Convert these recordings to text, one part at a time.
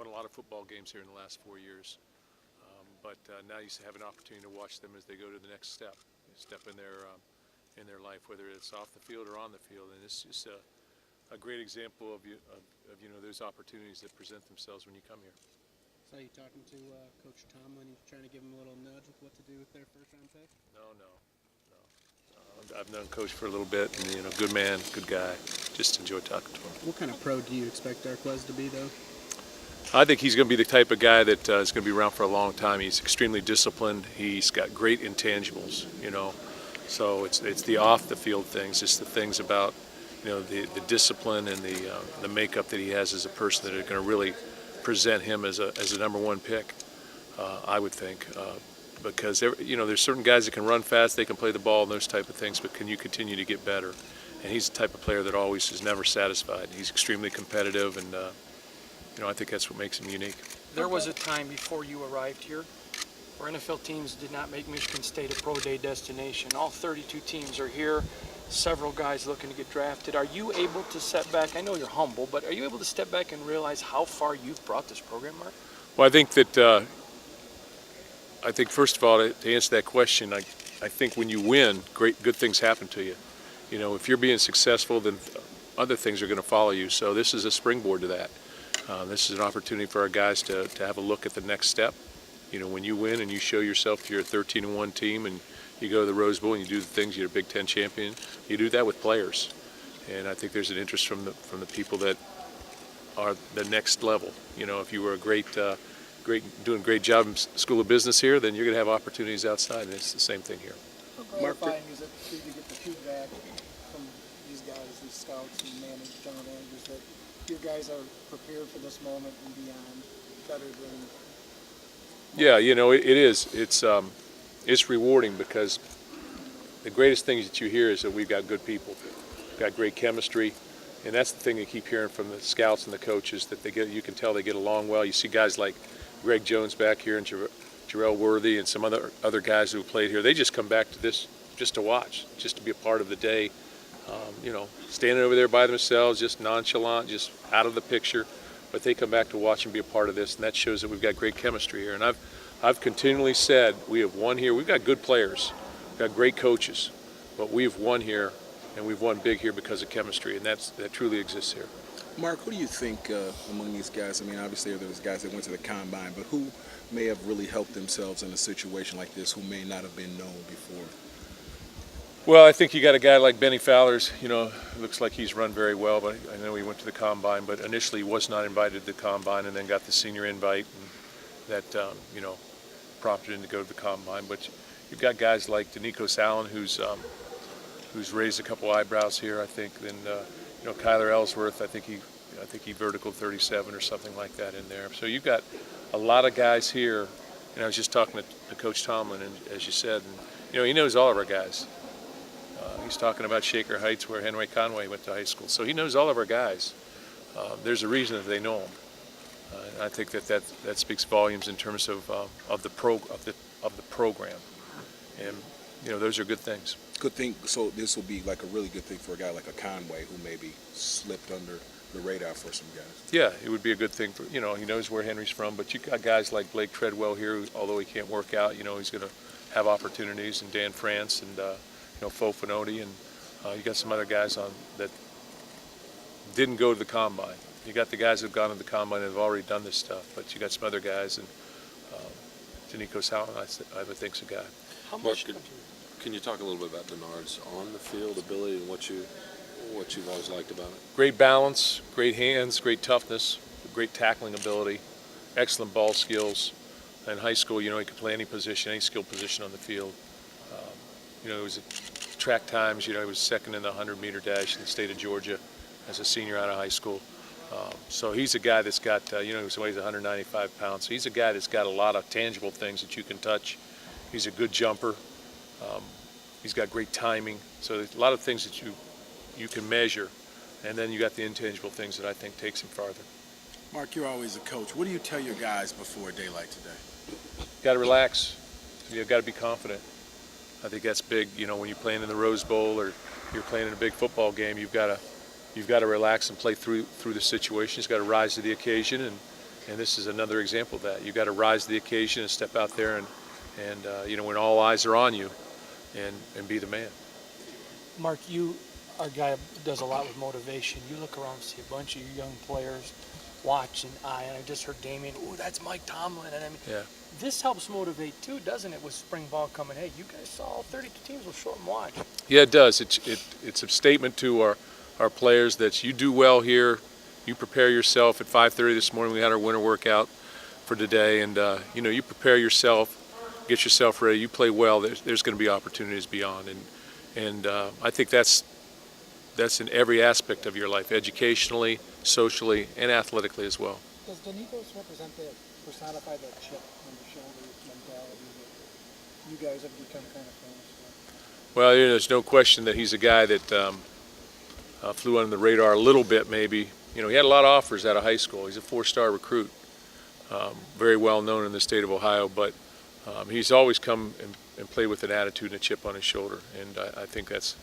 won a lot of football games here in the last 4 years. But now you have an opportunity to watch them as they go to the next step in their life, whether it's off the field or on the field. And it's just a great example of those opportunities that present themselves when you come here. So you talking to Coach Tomlin, you trying to give him a little nudge with what to do with their first-round pick? No. I've known Coach for a little bit, and good man, good guy. Just enjoy talking to him. What kind of pro do you expect Darquez to be, though? I think he's going to be the type of guy that is going to be around for a long time. He's extremely disciplined. He's got great intangibles, So it's the off the field things, just the things about the discipline and the makeup that he has as a person that are going to really present him as a number one pick. I would think. Because there's certain guys that can run fast, they can play the ball and those type of things, but can you continue to get better? And he's the type of player that always is never satisfied. He's extremely competitive, and I think that's what makes him unique. There was a time before you arrived here where NFL teams did not make Michigan State a pro day destination. All 32 teams are here, several guys looking to get drafted. Are you able to step back? I know you're humble, but are you able to step back and realize how far you've brought this program, Mark? Well, I think first of all, to answer that question, I think when you win, good things happen to you. If you're being successful, then other things are going to follow you. So this is a springboard to that. This is an opportunity for our guys to have a look at the next step. When you win and you show yourself you're a 13-1 team and you go to the Rose Bowl and you do the things, you're a Big Ten champion, you do that with players. And I think there's an interest from the people that are the next level. If you were doing a great job in School of Business here, then you're going to have opportunities outside, and it's the same thing here. How gratifying is it to get the feedback from these guys, these scouts and managers, general managers, that your guys are prepared for this moment and beyond, better than? Yeah, it is. It's rewarding because the greatest things that you hear is that we've got good people, we've got great chemistry, and that's the thing you keep hearing from the scouts and the coaches, that you can tell they get along well. You see guys like Greg Jones back here and Jarrell Worthy and some other guys who played here. They just come back to this just to watch, just to be a part of the day. Standing over there by themselves, just nonchalant, just out of the picture. But they come back to watch and be a part of this, and that shows that we've got great chemistry here. And I've continually said we have won here. We've got good players, we've got great coaches, but we've won here, and we've won big here because of chemistry, and that truly exists here. Mark, who do you think among these guys, obviously there's guys that went to the combine, but who may have really helped themselves in a situation like this who may not have been known before? Well, I think you got a guy like Benny Fowler's, looks like he's run very well, but I know he went to the combine, but initially he was not invited to the combine and then got the senior invite, and that, prompted him to go to the combine. But you've got guys like Dantonio Allen, who's raised a couple eyebrows here, I think, and Kyler Ellsworth, I think he vertical 37 or something like that in there. So you've got a lot of guys here, and I was just talking to Coach Tomlin, and as you said, and he knows all of our guys. He's talking about Shaker Heights, where Henry Conway went to high school, so he knows all of our guys. There's a reason that they know him. And I think that speaks volumes in terms of the program, and those are good things. Good thing. So this will be like a really good thing for a guy like a Conway who maybe slipped under the radar for some guys. Yeah, it would be a good thing for he knows where Henry's from, but you got guys like Blake Treadwell here, who, although he can't work out, he's going to have opportunities, and Dan France and Fofanoti, and you got some other guys on that didn't go to the combine. You got the guys who've gone to the combine and have already done this stuff, but you got some other guys, and Dantonio Allen, I would think, is a guy. How much? Can you talk a little bit about Denard's on the field ability and what you've always liked about it? Great balance, great hands, great toughness, great tackling ability, excellent ball skills. In high school, he could play any position, any skill position on the field. It was at track times, he was second in the 100-meter dash in the state of Georgia as a senior out of high school. So he's a guy that's got, he weighs 195 pounds. So he's a guy that's got a lot of tangible things that you can touch. He's a good jumper. He's got great timing. So there's a lot of things that you can measure. And then you got the intangible things that I think takes him farther. Mark, you're always a coach. What do you tell your guys before a day like today? Got to relax. You've got to be confident. I think that's big. When you're playing in the Rose Bowl or you're playing in a big football game, you've got to relax and play through the situation. You've got to rise to the occasion, and And this is another example of that. You've got to rise to the occasion and step out there and when all eyes are on you, and be the man. Mark, you are a guy who does a lot with motivation. You look around and see a bunch of young players watching. And I just heard Damien, "Ooh, that's Mike Tomlin." And I mean, Yeah. this helps motivate too, doesn't it? With spring ball coming, hey, you guys saw all 32 teams will show up and watch. Yeah, it does. It's a statement to our players that you do well here. You prepare yourself. At 5:30 this morning, we had our winter workout for today, and you prepare yourself, get yourself ready. You play well. There's going to be opportunities beyond, and I think that's in every aspect of your life, educationally, socially, and athletically as well. Does Dantonio personify that chip on the shoulder mentality that you guys have become kind of famous for? Well, there's no question that he's a guy that flew under the radar a little bit, maybe. He had a lot of offers out of high school. He's a 4-star recruit, very well known in the state of Ohio, but he's always come and played with an attitude and a chip on his shoulder, and I think that's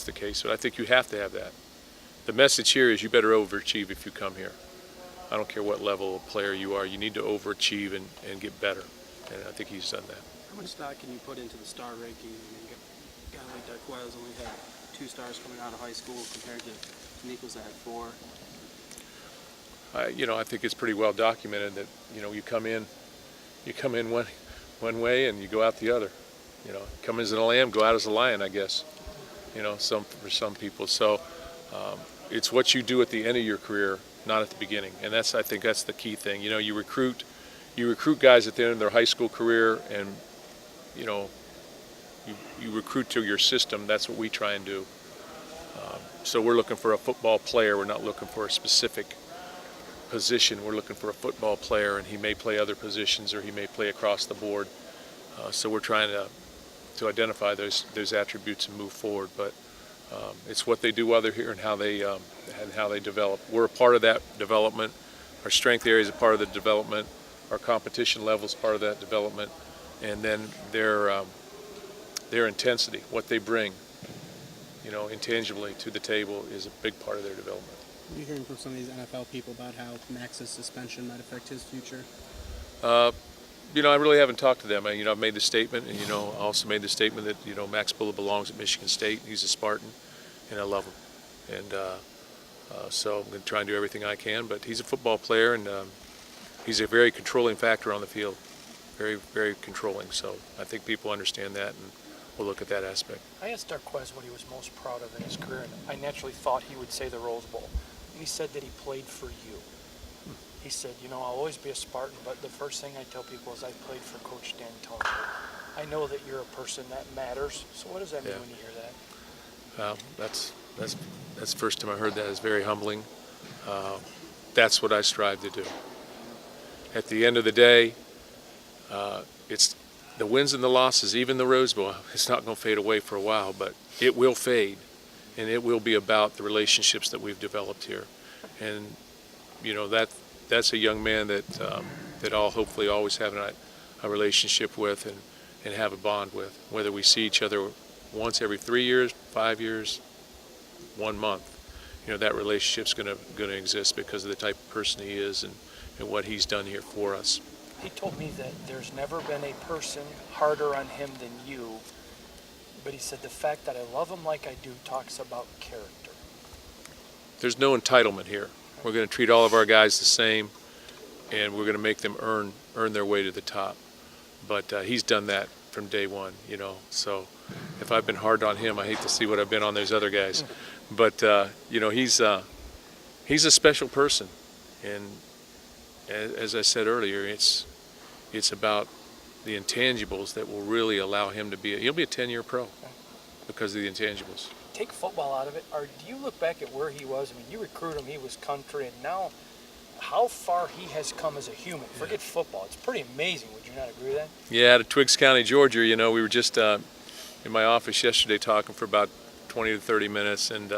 the case. But I think you have to have that. The message here is you better overachieve if you come here. I don't care what level of player you are. You need to overachieve and get better, and I think he's done that. How much stock can you put into the star ranking? I mean, a guy like Darquez only had 2 stars coming out of high school compared to Nichols that had 4. I think it's pretty well documented that you come in one way and you go out the other. Come as a lamb, go out as a lion, I guess. For some people. So it's what you do at the end of your career, not at the beginning, and I think that's the key thing. You recruit guys at the end of their high school career, and you recruit to your system. That's what we try and do. So we're looking for a football player. We're not looking for a specific position. We're looking for a football player, and he may play other positions or he may play across the board. So we're trying to identify those attributes and move forward. But it's what they do while they're here and how they develop. We're a part of that development. Our strength area is a part of the development. Our competition level is part of that development, and then their intensity, what they bring, intangibly to the table, is a big part of their development. What are you hearing from some of these NFL people about how Max's suspension might affect his future? I really haven't talked to them. I've made the statement, and I also made the statement that Max Bulla belongs at Michigan State. He's a Spartan, and I love him. And so I'm going to try and do everything I can. But he's a football player, and he's a very controlling factor on the field, very, very controlling. So I think people understand that, and we'll look at that aspect. I asked Darquez what he was most proud of in his career, and I naturally thought he would say the Rose Bowl. And he said that he played for you. He said, I'll always be a Spartan, but the first thing I tell people is I played for Coach Dantonio. I know that you're a person that matters. So what does that mean when you hear that? That's the first time I heard that. It's very humbling. That's what I strive to do. At the end of the day, it's the wins and the losses, even the Rose Bowl. It's not going to fade away for a while, but it will fade, and it will be about the relationships that we've developed here. And that's a young man that I'll hopefully always have a relationship with and have a bond with. Whether we see each other once every 3 years, 5 years, 1 month, that relationship's going to exist because of the type of person he is and what he's done here for us. He told me that there's never been a person harder on him than you, but he said the fact that I love him like I do talks about character. There's no entitlement here. We're going to treat all of our guys the same, and we're going to make them earn their way to the top. But he's done that from day one, So if I've been hard on him, I hate to see what I've been on those other guys. But he's a special person, and as I said earlier, it's about the intangibles that will really allow him to be. He'll be a 10-year pro because of the intangibles. Take football out of it, or do you look back at where he was? I mean, you recruit him, he was country, and now how far he has come as a human. Forget football. It's pretty amazing. Would you not agree with that? Yeah, out of Twiggs County, Georgia, we were just in my office yesterday talking for about 20 to 30 minutes, and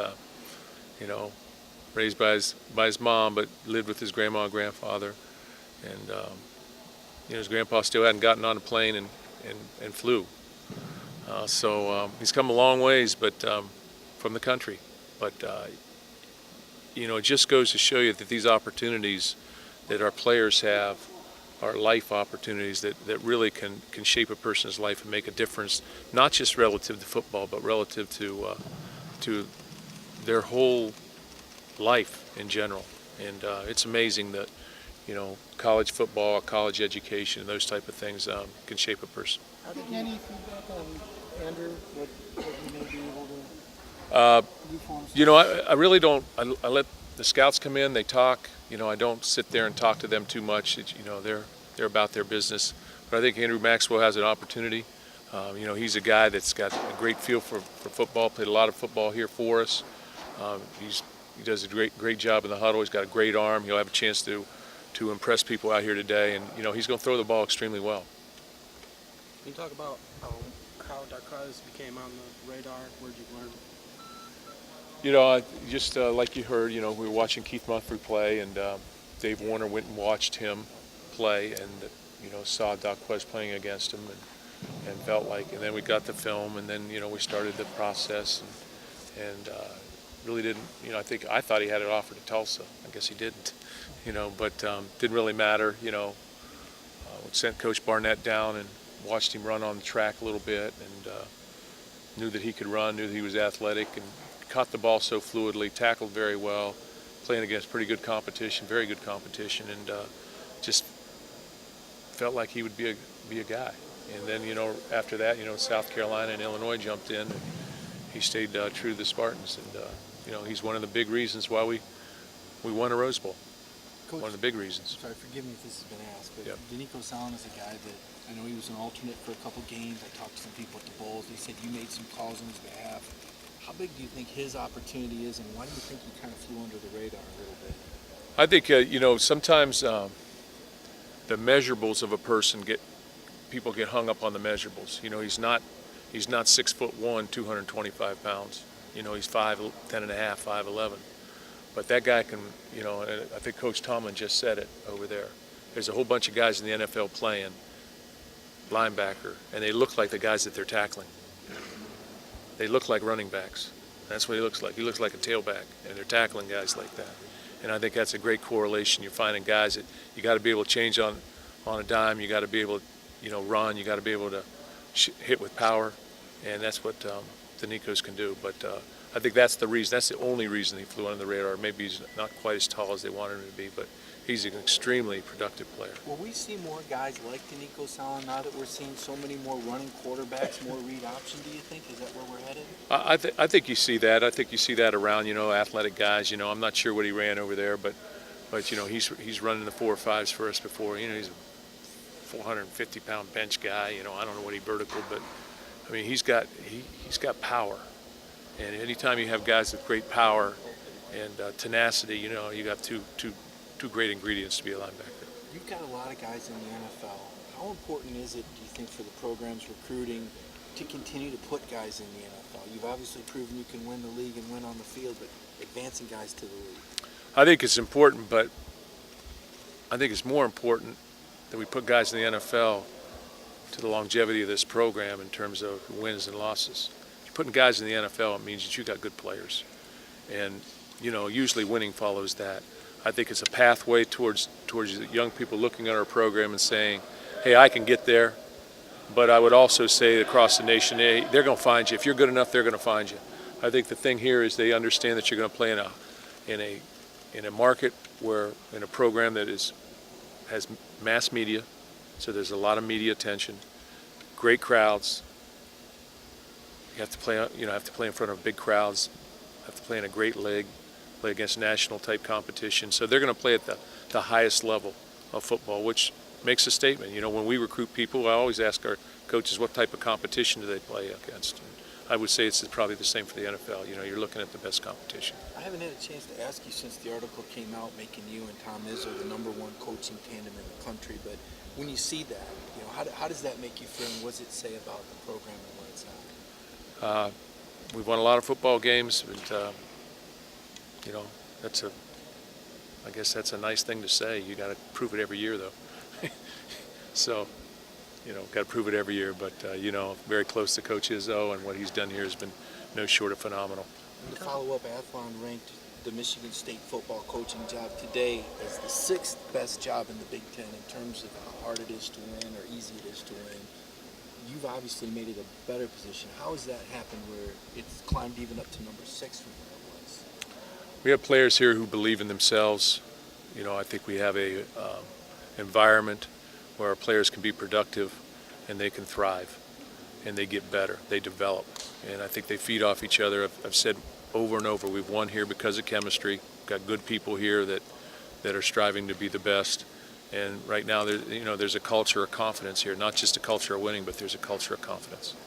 raised by his mom, but lived with his grandma and grandfather, and his grandpa still hadn't gotten on a plane and flew. So he's come a long ways, but from the country. But it just goes to show you that these opportunities that our players have are life opportunities that really can shape a person's life and make a difference, not just relative to football, but relative to their whole life in general. And it's amazing that, college football, college education, and those type of things can shape a person. How did any feedback on Andrew, what he may be able to do for himself? I really don't. I let the scouts come in. They talk. I don't sit there and talk to them too much. They're about their business. But I think Andrew Maxwell has an opportunity. He's a guy that's got a great feel for football. Played a lot of football here for us. He does a great job in the huddle. He's got a great arm. He'll have a chance to impress people out here today. And he's going to throw the ball extremely well. Can you talk about how Darquez became on the radar? Where'd you learn? Just like you heard, we were watching Keith Mumphrey play, and Dave Warner went and watched him play, and saw Darquez playing against him, and felt like, and then we got the film, and then we started the process, and really didn't, I thought he had it offered to Tulsa. I guess he didn't, but didn't really matter. We sent Coach Barnett down and watched him run on the track a little bit, and knew that he could run, knew that he was athletic, and caught the ball so fluidly, tackled very well, playing against pretty good competition, very good competition, and just felt like he would be a guy. And then after that, South Carolina and Illinois jumped in, and he stayed true to the Spartans, and he's one of the big reasons why we won a Rose Bowl. Coach, one of the big reasons. Sorry, forgive me if this has been asked, but Yep. Dantonio Salin is a guy that I know he was an alternate for a couple games. I talked to some people at the Bulls. They said you made some calls on his behalf. How big do you think his opportunity is, and why do you think he kind of flew under the radar a little bit? I think sometimes the measurables of a person people get hung up on the measurables. He's not 6'1", 225 pounds. He's 5'10 and a half, 5'11. But that guy can, and I think Coach Tomlin just said it over there. There's a whole bunch of guys in the NFL playing linebacker, and they look like the guys that they're tackling. They look like running backs. That's what he looks like. He looks like a tailback, and they're tackling guys like that. And I think that's a great correlation. You're finding guys that you got to be able to change on a dime. You got to be able to, run. You got to be able to hit with power, and that's what the Nicos can do. But I think that's the reason. That's the only reason he flew under the radar. Maybe he's not quite as tall as they wanted him to be, but he's an extremely productive player. Will we see more guys like Dantonio Salin now that we're seeing so many more running quarterbacks, more read option, do you think? Is that where we're headed? I think you see that. I think you see that around, athletic guys. I'm not sure what he ran over there, but he's running the 4.5s for us before. He's a 450-pound bench guy. I don't know what he vertical, but I mean he's got power. And anytime you have guys with great power and tenacity, you got two great ingredients to be a linebacker. You've got a lot of guys in the NFL. How important is it, do you think, for the program's recruiting to continue to put guys in the NFL? You've obviously proven you can win the league and win on the field, but advancing guys to the league. I think it's important, but I think it's more important that we put guys in the NFL to the longevity of this program in terms of wins and losses. If you're putting guys in the NFL, it means that you got good players. And, usually winning follows that. I think it's a pathway towards young people looking at our program and saying, hey, I can get there. But I would also say across the nation, hey, they're going to find you. If you're good enough, they're going to find you. I think the thing here is they understand that you're going to play in a market where, in a program that has mass media, so there's a lot of media attention, great crowds. You have to play in front of big crowds, have to play in a great league, play against national type competition. So they're going to play at the highest level of football, which makes a statement. When we recruit people, I always ask our coaches what type of competition do they play against. And I would say it's probably the same for the NFL. You're looking at the best competition. I haven't had a chance to ask you since the article came out making you and Tom Izzo the #1 coaching tandem in the country, but when you see that, how does that make you feel, and what does it say about the program and where it's at? We've won a lot of football games, but I guess that's a nice thing to say. You got to prove it every year, though. So, got to prove it every year. But very close to Coach Izzo, and what he's done here has been no short of phenomenal. And to follow up, Athlon ranked the Michigan State football coaching job today as the 6th best job in the Big Ten in terms of how hard it is to win or easy it is to win. You've obviously made it a better position. How has that happened where it's climbed even up to number 6 from where it was? We have players here who believe in themselves. You know, I think we have a environment where our players can be productive and they can thrive and they get better, they develop. And I think they feed off each other. I've said over and over, we've won here because of chemistry. We've got good people here that are striving to be the best. And right now, there's a culture of confidence here, not just a culture of winning, but there's a culture of confidence.